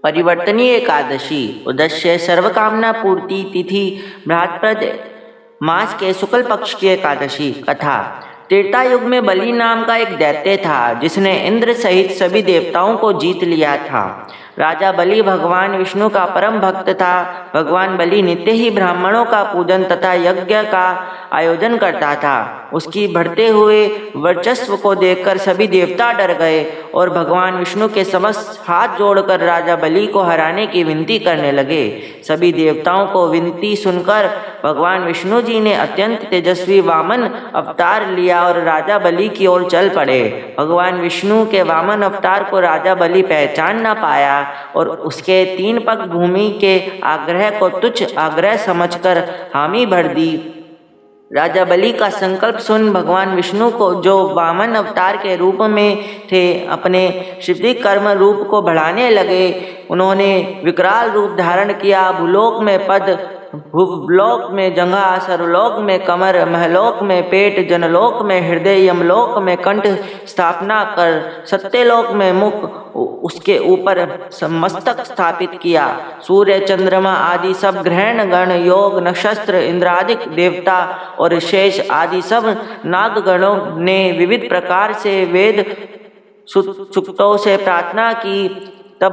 परिवर्तनीय एकादशी। उद्देश्य सर्वकामना पूर्ति। तिथि बृहस्पति मास के शुक्ल पक्ष की एकादशी। कथा। त्रेता युग में बलि नाम का एक दैत्य था जिसने इंद्र सहित सभी देवताओं को जीत लिया था। राजा बलि भगवान विष्णु का परम भक्त था। भगवान बलि नित्य ही ब्राह्मणों का पूजन तथा यज्ञ का आयोजन करता था। उसकी बढ़ते हुए वर्चस्व को देखकर सभी देवता डर गए और भगवान विष्णु के समक्ष हाथ जोड़कर राजा बलि को हराने की विनती करने लगे। सभी देवताओं को विनती सुनकर भगवान विष्णु जी ने अत्यंत तेजस्वी वामन अवतार लिया और राजा बलि की ओर चल पड़े। भगवान विष्णु के वामन अवतार को राजा बलि पहचान न पाया और उसके 3 पग भूमि के आग्रह को तुच्छ आग्रह समझकर हामी भर दी। राजा बलि का संकल्प सुन भगवान विष्णु को, जो वामन अवतार के रूप में थे, अपने शिविक कर्म रूप को बढ़ाने लगे। उन्होंने विकराल रूप धारण किया। भूलोक में पद, भूलोक में जंघा, सर्वलोक में कमर, महलोक में पेट, जनलोक में हृदय, यमलोक में कंठ स्थापना कर सत्यलोक में मुख, उसके ऊपर मस्तक स्थापित किया। सूर्य, चंद्रमा आदि सब ग्रहण गण, योग, नक्षत्र, इंद्रादिक देवता और शेष आदि सब नागगणों ने विविध प्रकार से वेद सूक्तों से प्रार्थना की। तब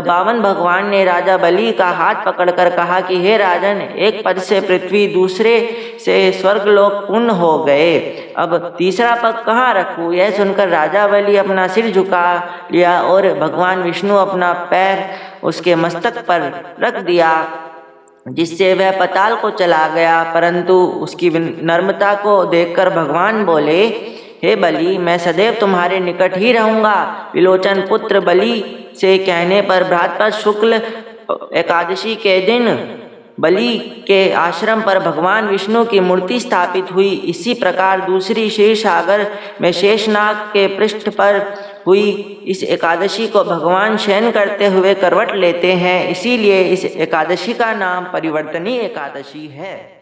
बामन भगवान ने राजा बलि का हाथ पकड़कर कहा कि हे राजन, एक पद से पृथ्वी, दूसरे से स्वर्गलोक पूर्ण हो गए। अब तीसरा पग कहाँ रखूं? यह सुनकर राजा बलि अपना सिर झुका लिया और भगवान विष्णु अपना पैर उसके मस्तक पर रख दिया, जिससे वह पाताल को चला गया। परंतु उसकी नम्रता को देखकर भगवान बोले, हे बलि, मैं सदैव तुम्हारे निकट ही रहूंगा। विलोचन पुत्र बलि से कहने पर बृहस्पति शुक्ल एकादशी के दिन बलि के आश्रम पर भगवान विष्णु की मूर्ति स्थापित हुई। इसी प्रकार दूसरी क्षीर सागर में शेषनाग के पृष्ठ पर हुई। इस एकादशी को भगवान शयन करते हुए करवट लेते हैं, इसीलिए इस एकादशी का नाम परिवर्तनीय एकादशी है।